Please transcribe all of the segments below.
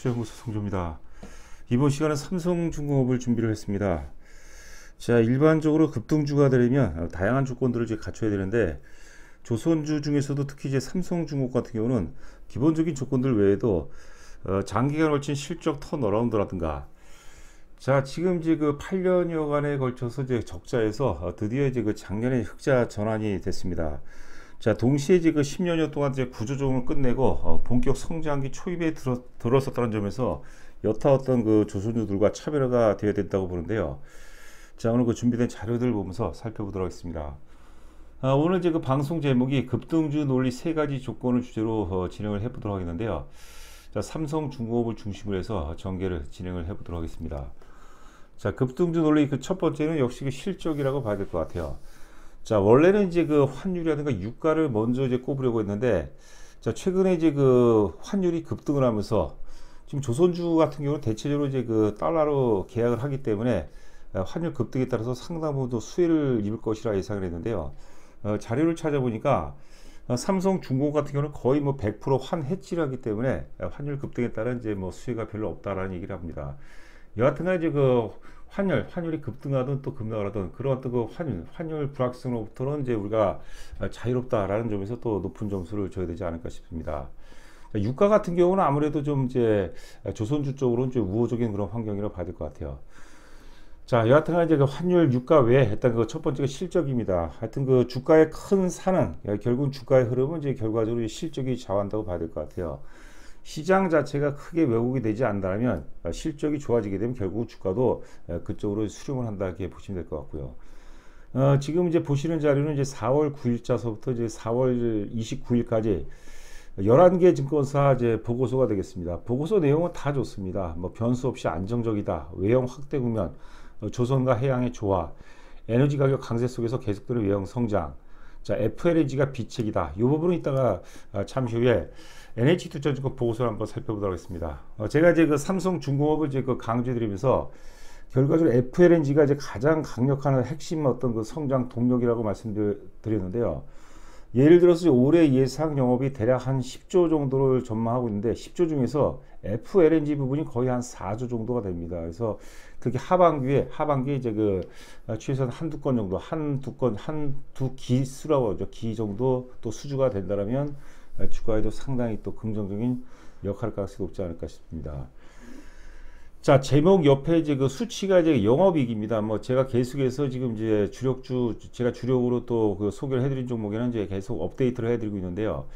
투자연구소 송조입니다. 이번 시간은 삼성중공업을 준비를 했습니다. 자, 일반적으로 급등주가 되려면 다양한 조건들을 이제 갖춰야 되는데, 조선주 중에서도 특히 이제 삼성중공업 같은 경우는 기본적인 조건들 외에도 장기간 걸친 실적 턴어라운드라든가, 자, 지금 이제 그 8년여간에 걸쳐서 이제 적자에서 드디어 이제 그 작년에 흑자 전환이 됐습니다. 자, 동시에 이제 그 10년여 동안 이제 구조조정을 끝내고 본격 성장기 초입에 들어섰다는 점에서 여타 어떤 그 조선주들과 차별화가 되어야 된다고 보는데요. 자, 오늘 그 준비된 자료들을 보면서 살펴보도록 하겠습니다. 오늘 이제 그 방송 제목이 급등주 논리 세 가지 조건을 주제로 진행을 해보도록 하겠는데요. 자, 삼성중공업을 중심으로 해서 전개를 진행을 해보도록 하겠습니다. 자, 급등주 논리 그 첫 번째는 역시 그 실적이라고 봐야 될 것 같아요. 자, 원래는 이제 그 환율이라든가 유가를 먼저 이제 꼽으려고 했는데, 자, 최근에 이제 그 환율이 급등을 하면서 지금 조선주 같은 경우는 대체적으로 이제 그 달러로 계약을 하기 때문에 환율 급등에 따라서 상당 부분 수혜를 입을 것이라 예상을 했는데요. 자료를 찾아보니까 삼성중공업 같은 경우는 거의 뭐 100% 환해지를 하기 때문에 환율 급등에 따른 이제 뭐 수혜가 별로 없다라는 얘기를 합니다. 여하튼간 이제 그 환율이 급등하든 또 급락하든 그런 어떤 그 환율 불확실성으로부터는 이제 우리가 자유롭다라는 점에서 또 높은 점수를 줘야 되지 않을까 싶습니다. 유가 같은 경우는 아무래도 좀 이제 조선주 쪽으로는 좀 우호적인 그런 환경이라고 봐야 될 것 같아요. 자, 여하튼 이제 그 환율 유가 외에 일단 그 첫 번째가 실적입니다. 하여튼 그 주가의 큰 산은 결국 주가의 흐름은 이제 결과적으로 실적이 좌우한다고 봐야 될 것 같아요. 시장 자체가 크게 왜곡이 되지 않는다면 실적이 좋아지게 되면 결국 주가도 그쪽으로 수렴을 한다 이렇게 보시면 될 것 같고요. 지금 이제 보시는 자료는 이제 4월 9일자서부터 이제 4월 29일까지 11개 증권사 이제 보고서가 되겠습니다. 보고서 내용은 다 좋습니다. 뭐 변수 없이 안정적이다, 외형 확대 국면, 조선과 해양의 조화, 에너지 가격 강세 속에서 계속되는 외형 성장, 자, FLNG가 비책이다. 이 부분은 이따가 잠시 후에 NH투자증권 보고서를 한번 살펴보도록 하겠습니다. 제가 이제 그 삼성중공업을 이제 그 강조드리면서 결과적으로 FLNG가 이제 가장 강력한 핵심 어떤 그 성장 동력이라고 말씀드렸는데요. 예를 들어서 올해 예상 영업이 대략 한 10조 정도를 전망하고 있는데 10조 중에서 FLNG 부분이 거의 한 4조 정도가 됩니다. 그래서 특히 하반기에 이제 그 최소한 한두 건 정도, 한두 기수라고 하죠. 기 정도 또 수주가 된다면 주가에도 상당히 또 긍정적인 역할을 가능성이 높지 않을까 싶습니다. 자, 제목 옆에 이제 그 수치가 이제 영업이익입니다. 뭐 제가 계속해서 지금 이제 제가 주력으로 또 그 소개를 해드린 종목에는 이제 계속 업데이트를 해드리고 있는데요.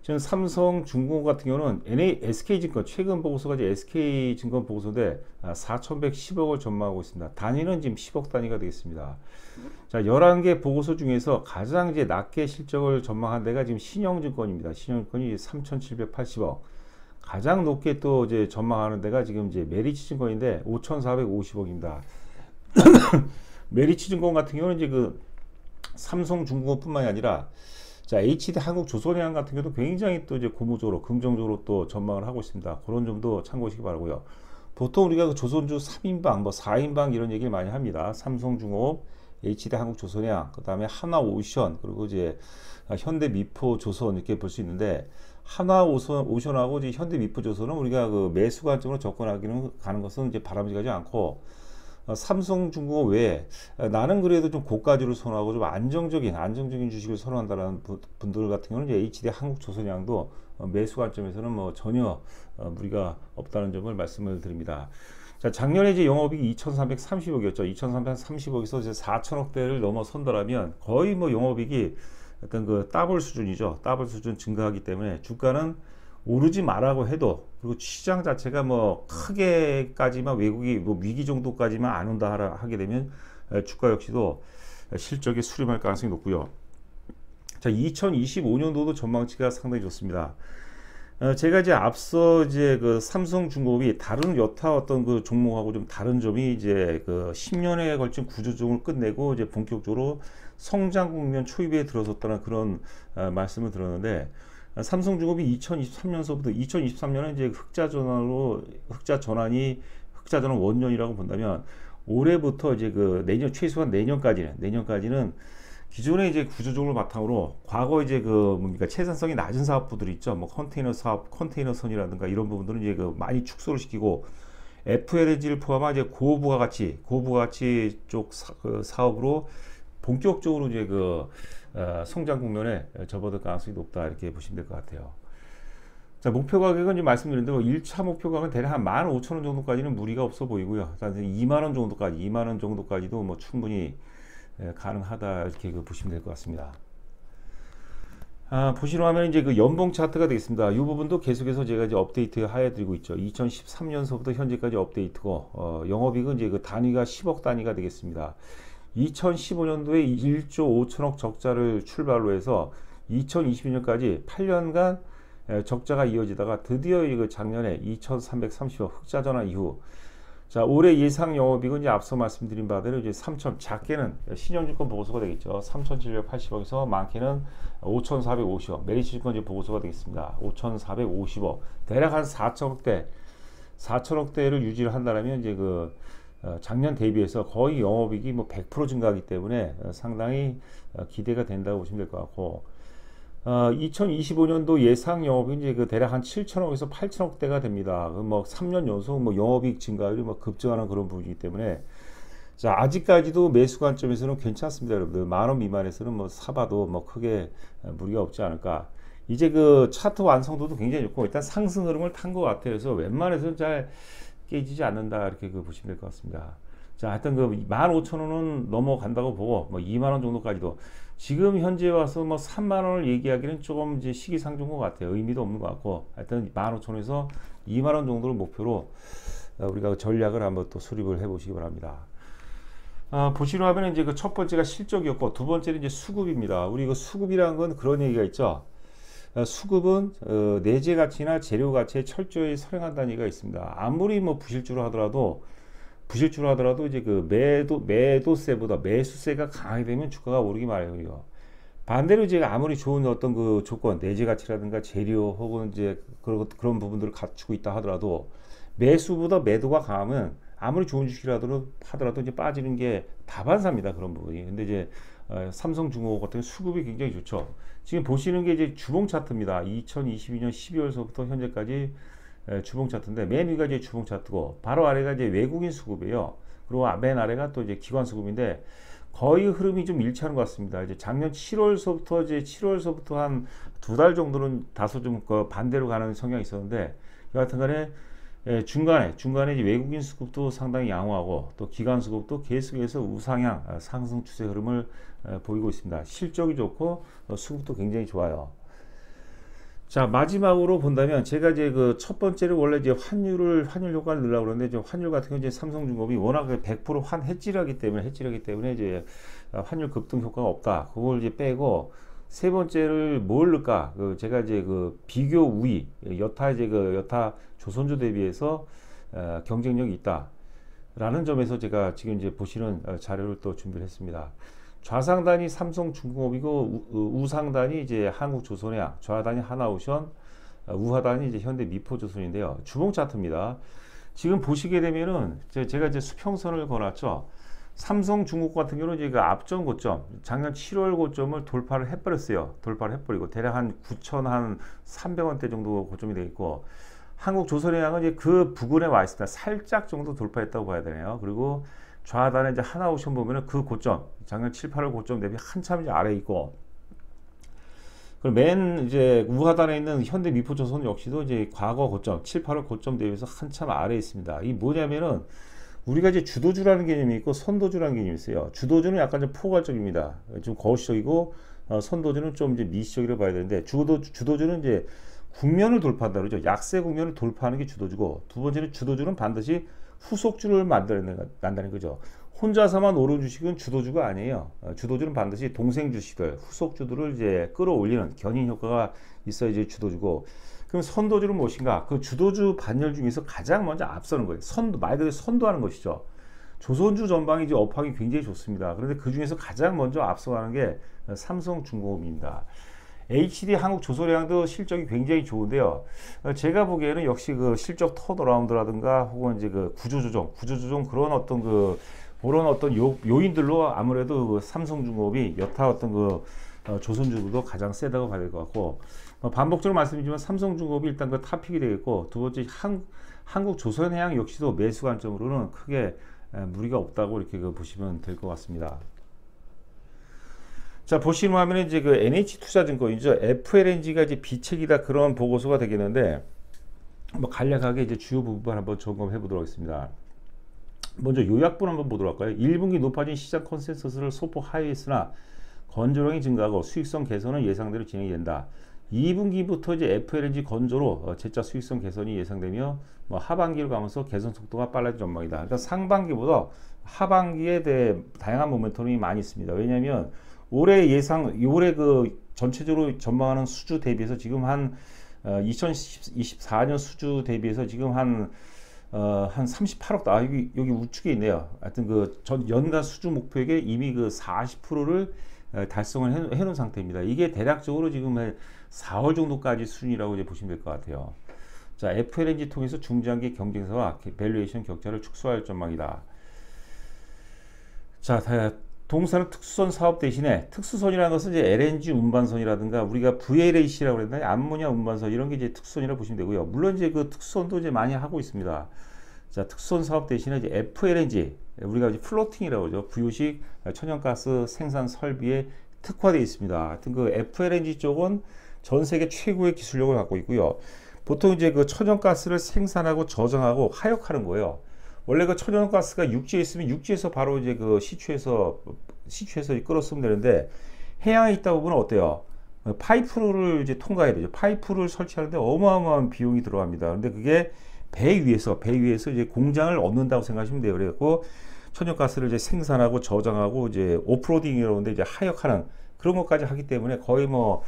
저는 삼성중공업 같은 경우는 SK증권 최근 보고서가 이제 SK증권 보고서인데 4,110억을 전망하고 있습니다. 단위는 지금 10억 단위가 되겠습니다. 자, 11개 보고서 중에서 가장 이제 낮게 실적을 전망한 데가 지금 신영증권입니다. 신영증권이 3,780억. 가장 높게 또 이제 전망하는 데가 지금 이제 메리츠증권인데 5,450억입니다. 메리츠증권 같은 경우는 이제 그 삼성중공업뿐만이 아니라 자, HD 한국조선해양 같은 경우도 굉장히 또 이제 고무적으로 긍정적으로 또 전망을 하고 있습니다. 그런 점도 참고하시기 바라고요. 보통 우리가 그 조선주 3인방, 뭐 4인방 이런 얘기를 많이 합니다. 삼성중공업, HD 한국조선해양, 그 다음에 하나오션, 그리고 이제 현대미포조선 이렇게 볼 수 있는데 하나오션하고 이제 현대미포조선은 우리가 그 매수 관점으로 접근하기는 가는 것은 이제 바람직하지 않고 삼성중공업 외에 나는 그래도 좀 고가주를 선호하고 좀 안정적인 주식을 선호한다는 분들 같은 경우는 이제 HD 한국조선해양도 매수 관점에서는 뭐 전혀 무리가 없다는 점을 말씀을 드립니다. 자, 작년에 이제 영업이익이 2,330억이었죠. 2,330억에서 이제 4,000억대를 넘어선다라면 거의 뭐 영업이익이 어떤 그 더블 수준이죠. 더블 수준 증가하기 때문에 주가는 오르지 말라고 해도, 그리고 시장 자체가 뭐 크게까지만 외국이 뭐 위기 정도까지만 안 온다 하게 되면 주가 역시도 실적에 수렴할 가능성이 높고요. 자, 2025년도도 전망치가 상당히 좋습니다. 제가 이제 앞서 이제 그 삼성중공업이 다른 여타 어떤 그 종목하고 좀 다른 점이 이제 그 10년에 걸친 구조조정을 끝내고 이제 본격적으로 성장 국면 초입에 들어섰다는 그런 말씀을 들었는데, 삼성중공업이 2023년서부터 2023년은 이제 흑자 전환 원년이라고 본다면 올해부터 이제 그 최소한 내년까지는 기존의 이제 구조적으로 바탕으로 과거 이제 그 뭡니까 채산성이 낮은 사업부들이 있죠. 뭐 컨테이너 사업, 컨테이너선이라든가 이런 부분들은 이제 그 많이 축소를 시키고 FLNG를 포함한 이제 고부가가치 쪽 그 사업으로 본격적으로 이제 그 성장 국면에 접어들 가능성이 높다 이렇게 보시면 될 것 같아요. 자, 목표 가격은 이제 말씀드렸는데 뭐 1차 목표 가격은 대략 한 15,000원 정도까지는 무리가 없어 보이고요. 2만원 정도까지, 2만원 정도까지도 뭐 충분히 가능하다 이렇게 보시면 될 것 같습니다. 보시러 하면 이제 그 연봉 차트가 되겠습니다. 이 부분도 계속해서 제가 이제 업데이트 하여 드리고 있죠. 2013년서부터 현재까지 업데이트고, 영업이익은 이제 그 단위가 10억 단위가 되겠습니다. 2015년도에 1조 5천억 적자를 출발로 해서 2022년까지 8년간 적자가 이어지다가 드디어 이 작년에 2,330억 흑자 전환 이후 자, 올해 예상 영업이익은 이제 앞서 말씀드린 바대로 이제 3천, 작게는 신용증권 보고서가 되겠죠. 3,780억에서 많게는 5,450억, 메리츠증권 이제 보고서가 되겠습니다. 5,450억, 대략 한 4천억대, 4천억대를 유지를 한다면 이제 그 작년 대비해서 거의 영업이익이 뭐 100% 증가하기 때문에 상당히 기대가 된다고 보시면 될 것 같고, 2025년도 예상 영업이익 이제 그 대략 한 7천억에서 8천억대가 됩니다. 뭐 3년 연속 뭐 영업이익 증가율이 뭐 급증하는 그런 부분이기 때문에 자, 아직까지도 매수 관점에서는 괜찮습니다, 여러분들. 10,000원 미만에서는 뭐 사봐도 뭐 크게 무리가 없지 않을까. 이제 그 차트 완성도도 굉장히 좋고 일단 상승 흐름을 탄 것 같아요. 그래서 웬만해서는 잘 깨지지 않는다 이렇게 보시면 될 것 같습니다. 자, 하여튼 그 15,000원은 넘어간다고 보고 뭐 2만원 정도까지도 지금 현재 와서 뭐 3만원을 얘기하기는 조금 이제 시기상조인 것 같아요. 의미도 없는 것 같고 하여튼 15,000원에서 2만원 정도를 목표로 우리가 전략을 한번 또 수립을 해 보시기 바랍니다. 보시려 하면 이제 그 첫 번째가 실적이었고 두 번째는 이제 수급입니다. 우리 그 수급이라는 건 그런 얘기가 있죠. 수급은 내재 가치나 재료 가치에 철저히 설행한다는 얘기가 있습니다. 아무리 뭐 부실주로 하더라도 이제 그 매도세보다 매수세가 강하게 되면 주가가 오르기 마련이에요. 반대로 이제 아무리 좋은 어떤 그 조건, 내재 가치라든가 재료 혹은 이제 그런 부분들을 갖추고 있다 하더라도 매수보다 매도가 강하면 아무리 좋은 주식이라도 하더라도 이제 빠지는 게 다반사입니다. 그런 부분이. 근데 이제 삼성중공업 같은 수급이 굉장히 좋죠. 지금 보시는 게 이제 주봉 차트입니다. 2022년 12월서부터 현재까지 주봉 차트인데 맨 위가 이제 주봉 차트고 바로 아래가 이제 외국인 수급이에요. 그리고 맨 아래가 또 이제 기관 수급인데 거의 흐름이 좀 일치하는 것 같습니다. 이제 작년 7월서부터 한 두 달 정도는 다소 좀 반대로 가는 성향이 있었는데 여하튼간에 중간에 이제 외국인 수급도 상당히 양호하고 또 기관 수급도 계속해서 우상향 상승 추세 흐름을 보이고 있습니다. 실적이 좋고 수급도 굉장히 좋아요. 자, 마지막으로 본다면 제가 이제 그 첫 번째를 원래 이제 환율 효과를 넣으려고 그러는데 이제 환율 같은 경우 이제 삼성중공업이 워낙 100% 해지하기 때문에 이제 환율 급등 효과가 없다. 그걸 이제 빼고 세 번째를 뭘 넣을까? 제가 이제 그 비교 우위 여타 조선주 대비해서 경쟁력이 있다라는 점에서 제가 지금 이제 보시는 자료를 또 준비를 했습니다. 좌상단이 삼성중공업이고 우상단이 이제 한국조선해양, 좌단이 하나오션, 우하단이 이제 현대미포조선인데요. 주봉 차트입니다. 지금 보시게 되면은 제가 이제 수평선을 그어놨죠. 삼성중공업 같은 경우는 이제 그 앞전 고점, 작년 7월 고점을 돌파를 해버렸어요. 돌파를 해버리고 대략 한 9,300원대 정도 고점이 되겠고, 한국조선해양은 이제 그 부근에 와 있습니다. 살짝 정도 돌파했다고 봐야 되네요. 그리고 좌단에 이제 하나오션 보면은 그 고점, 작년 7, 8월 고점 대비 한참 이제 아래에 있고, 그리고 맨 이제 우하단에 있는 현대미포조선 역시도 이제 과거 고점, 7, 8월 고점 대비해서 한참 아래에 있습니다. 이게 뭐냐면은 우리가 이제 주도주라는 개념이 있고 선도주라는 개념이 있어요. 주도주는 약간 좀 포괄적입니다. 좀 거시적이고, 선도주는 좀 이제 미시적이라고 봐야 되는데, 주도주는 이제 국면을 돌파한다 그러죠. 약세 국면을 돌파하는 게 주도주고, 두 번째는 주도주는 반드시 후속주를 만들어낸다는 거죠. 혼자서만 오른 주식은 주도주가 아니에요. 주도주는 반드시 동생 주식들, 후속주들을 이제 끌어올리는 견인 효과가 있어야지 주도주고, 그럼 선도주는 무엇인가? 그 주도주 반열 중에서 가장 먼저 앞서는 거예요. 말 그대로 선도하는 것이죠. 조선주 전방이 이제 업황이 굉장히 좋습니다. 그런데 그 중에서 가장 먼저 앞서가는 게 삼성중공업입니다. HD 한국조선해양도 실적이 굉장히 좋은데요. 제가 보기에는 역시 그 실적 턴어라운드라든가 혹은 이제 그 구조조정 그런 어떤 그 그런 어떤 요인들로 아무래도 그 삼성중공업이 여타 어떤 그 조선주도 가장 세다고 봐야 될 것 같고, 반복적으로 말씀드리지만 삼성중공업이 일단 그 탑픽이 되겠고, 두 번째 한국조선해양 역시도 매수 관점으로는 크게 무리가 없다고 이렇게 보시면 될 것 같습니다. 자, 보시면 하면 이제 그 NH투자증권이죠. FLNG가 이제 비책이다, 그런 보고서가 되겠는데, 뭐 간략하게 이제 주요 부분 한번 점검해 보도록 하겠습니다. 먼저 요약본 한번 보도록 할까요? 1분기 높아진 시장 컨센서스를 소폭 하회했으나 건조량이 증가하고 수익성 개선은 예상대로 진행이 된다. 2분기부터 이제 FLNG 건조로 재차 수익성 개선이 예상되며 뭐 하반기로 가면서 개선 속도가 빨라질 전망이다. 그러니까 상반기보다 하반기에 대해 다양한 모멘텀이 많이 있습니다. 왜냐하면 올해 그 전체적으로 전망하는 수주 대비해서 지금 한 2024년 수주 대비해서 지금 한 38억, 여기 우측에 있네요. 하여튼 그 연간 수주 목표액에 이미 그 40%를 달성을 해놓은 상태입니다. 이게 대략적으로 지금 4월 정도까지 수준이라고 이제 보시면 될 것 같아요. 자, FLNG 통해서 중장기 경쟁사와 밸류에이션 격차를 축소할 전망이다. 자, 동사는 특수선 사업 대신에, 특수선이라는 것은 이제 LNG 운반선이라든가 우리가 VLAC라고 그랬나요? 암모니아 운반선, 이런 게 이제 특수선이라고 보시면 되고요. 물론 이제 그 특수선도 이제 많이 하고 있습니다. 자, 특수선 사업 대신에 이제 FLNG, 우리가 이제 플로팅이라고 하죠. 부유식 천연가스 생산 설비에 특화되어 있습니다. 하여튼 그 FLNG 쪽은 전 세계 최고의 기술력을 갖고 있고요. 보통 이제 그 천연가스를 생산하고 저장하고 하역하는 거예요. 원래 그 천연가스가 육지에 있으면 육지에서 바로 이제 그 시추해서 끌어 쓰면 되는데, 해양에 있다 보면 어때요? 파이프를 이제 통과해야 되죠. 파이프를 설치하는데 어마어마한 비용이 들어갑니다. 근데 그게 배 위에서 이제 공장을 얻는다고 생각하시면 돼요. 그래갖고 천연가스를 이제 생산하고 저장하고 이제 오프로딩이라고 하는데 이제 하역하는 그런 것까지 하기 때문에 거의 뭐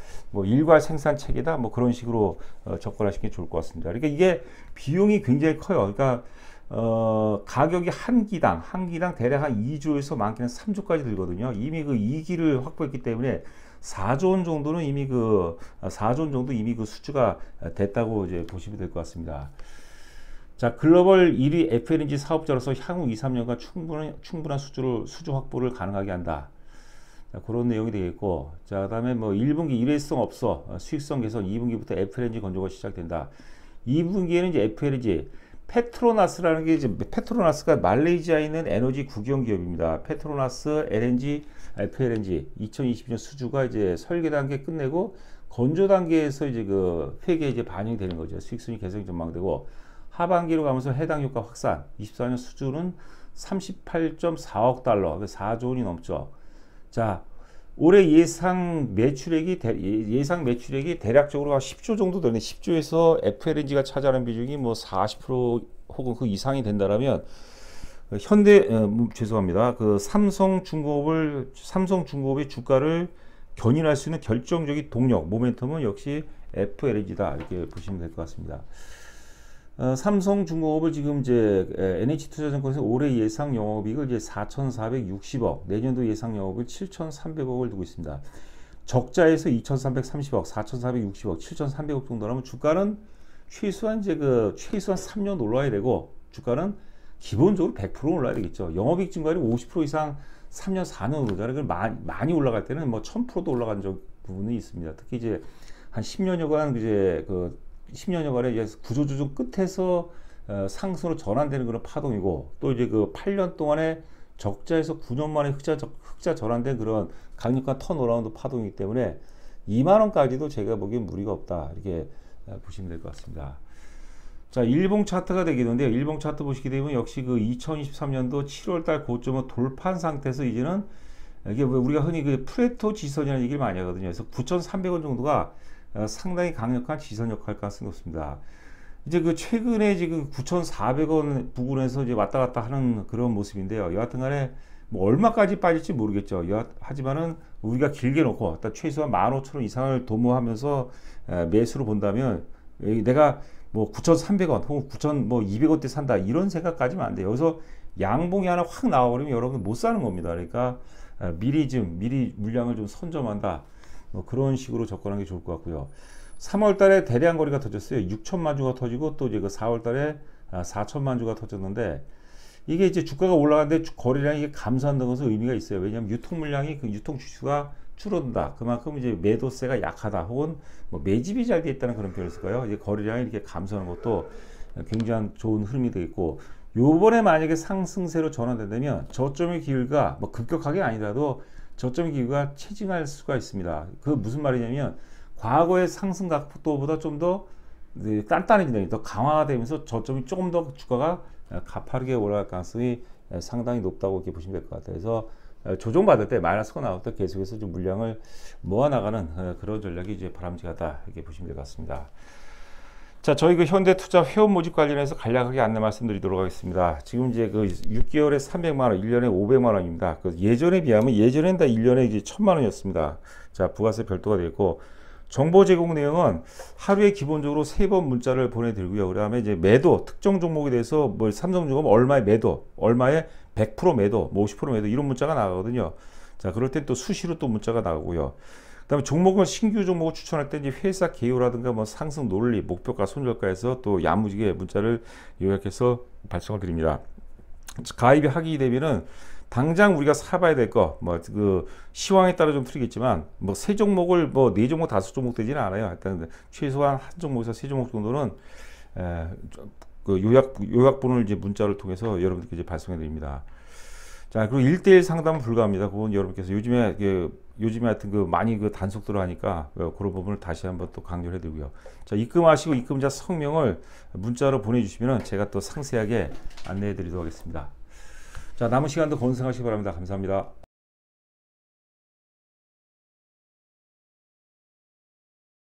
일괄 생산 체계다, 뭐 그런 식으로 접근하시는 게 좋을 것 같습니다. 그러니까 이게 비용이 굉장히 커요. 그러니까 가격이 한 기당 대략 한 2조에서 많게는 3조까지 들거든요. 이미 그 2기를 확보했기 때문에 4조 원 정도는 이미 그 4조 원 정도 이미 그 수주가 됐다고 이제 보시면 될 것 같습니다. 자, 글로벌 1위 FLNG 사업자로서 향후 2, 3년간 충분한 수주 확보를 가능하게 한다. 자, 그런 내용이 되겠고, 자, 그다음에 뭐 1분기 일회성 없어 수익성 개선, 2분기부터 FLNG 건조가 시작된다. 2분기에는 이제 FLNG 페트로나스라는 게 이제, 페트로나스가 말레이시아에 있는 에너지 국영 기업입니다. 페트로나스 LNG, FLNG 2020년 수주가 이제 설계 단계 끝내고 건조 단계에서 이제 그 회계에 이제 반영이 되는 거죠. 수익성이 개선이 전망되고, 하반기로 가면서 해당 효과 확산, 24년 수주는 38.4억 달러, 4조 원이 넘죠. 자, 올해 예상 매출액이 대략적으로 10조 정도 되는, 10조에서 FLNG가 차지하는 비중이 뭐 40% 혹은 그 이상이 된다라면, 죄송합니다. 그 삼성중공업의 주가를 견인할 수 있는 결정적인 동력, 모멘텀은 역시 FLNG다, 이렇게 보시면 될 것 같습니다. 삼성중공업을 지금 이제 NH투자증권에서 올해 예상 영업이익을 이제 4,460억, 내년도 예상 영업을 7,300억을 두고 있습니다. 적자에서 2,330억, 4,460억, 7,300억 정도라면 주가는 최소한 3년 올라야 되고, 주가는 기본적으로 100% 올라야 되겠죠. 영업이익 증가율이 50% 이상 3년, 4년 오르잖아요. 많이 올라갈 때는 뭐 1000%도 올라간 부분이 있습니다. 특히 이제 한 10년여간 이제 10년여간의 이제 구조조정 끝에서 상승으로 전환되는 그런 파동이고, 또 이제 그 8년 동안에 적자에서 9년 만에 흑자 전환된 그런 강력한 턴어라운드 파동이기 때문에 2만원까지도 제가 보기엔 무리가 없다, 이렇게 보시면 될 것 같습니다. 자, 일봉 차트가 되겠는데요. 일봉 차트 보시게 되면 역시 그 2023년도 7월달 고점을 돌파한 상태에서 이제는, 이게 우리가 흔히 그 프레토 지선이라는 얘기를 많이 하거든요. 그래서 9,300원 정도가 상당히 강력한 지선 역할 가능성이 높습니다. 이제 그 최근에 지금 9,400원 부근에서 이제 왔다 갔다 하는 그런 모습인데요. 여하튼 간에 뭐 얼마까지 빠질지 모르겠죠. 하지만은 우리가 길게 놓고 일단 최소한 15,000원 이상을 도모하면서 매수로 본다면, 내가 뭐 9,300원 혹은 9,200원대 산다, 이런 생각까지는 안 돼요. 여기서 양봉이 하나 확 나와버리면 여러분 못 사는 겁니다. 그러니까 미리 물량을 좀 선점한다, 뭐 그런 식으로 접근하는 게 좋을 것 같고요. 3월 달에 대량 거래가 터졌어요. 6천만 주가 터지고, 또 이제 그 4월 달에 4천만 주가 터졌는데, 이게 이제 주가가 올라가는데 거래량이 이게 감소한다는 것은 의미가 있어요. 왜냐하면 유통 물량이 그 유통 주수가 줄어든다. 그만큼 이제 매도세가 약하다. 혹은 뭐 매집이 잘 돼 있다는 그런 표현을 쓸까요? 이제 거래량이 이렇게 감소하는 것도 굉장히 좋은 흐름이 되겠고, 요번에 만약에 상승세로 전환된다면 저점의 기회가 뭐 급격하게 아니라도 저점의 기회가 체증할 수가 있습니다. 그 무슨 말이냐면 과거의 상승 각도보다 좀 더 단단해진다, 더 강화되면서 저점이 조금 더 주가가 가파르게 올라갈 가능성이 상당히 높다고 이렇게 보시면 될 것 같아요. 그래서 조정받을 때, 마이너스가 나올 때 계속해서 좀 물량을 모아나가는 그런 전략이 이제 바람직하다 이렇게 보시면 될 것 같습니다. 자, 저희 그 현대투자 회원 모집 관련해서 간략하게 안내 말씀드리도록 하겠습니다. 지금 이제 그 6개월에 300만 원, 1년에 500만 원입니다. 그 예전에 비하면 예전엔 다 1년에 이제 1000만 원이었습니다. 자, 부가세 별도가 되어 있고, 정보 제공 내용은 하루에 기본적으로 3번 문자를 보내드리고요. 그 다음에 이제 매도, 특정 종목에 대해서 뭐 삼성중공업 얼마의 매도, 얼마의 100% 매도, 뭐 50% 매도 이런 문자가 나가거든요. 자, 그럴 땐 또 수시로 또 문자가 나오고요. 그 다음에 종목을, 신규 종목을 추천할 때 이제 회사 개요라든가 뭐 상승 논리, 목표가, 손절가에서 또 야무지게 문자를 요약해서 발송을 드립니다. 가입이 하기 되면은 당장 우리가 사봐야 될 거, 뭐 그 시황에 따라 좀 틀리겠지만 뭐 세 종목을 뭐 네 종목, 다섯 종목 되지는 않아요. 일단 최소한 한 종목에서 세 종목 정도는 그 요약본을 이제 문자를 통해서 여러분들께 이제 발송해 드립니다. 자, 그리고 1대1 상담은 불가합니다. 그건 여러분께서 요즘에 하여튼 그 많이 그 단속들을 하니까 그런 부분을 다시 한번 또 강조를 해드리고요. 자, 입금하시고 입금자 성명을 문자로 보내주시면 제가 또 상세하게 안내해 드리도록 하겠습니다. 자, 남은 시간도 건승하시기 바랍니다. 감사합니다.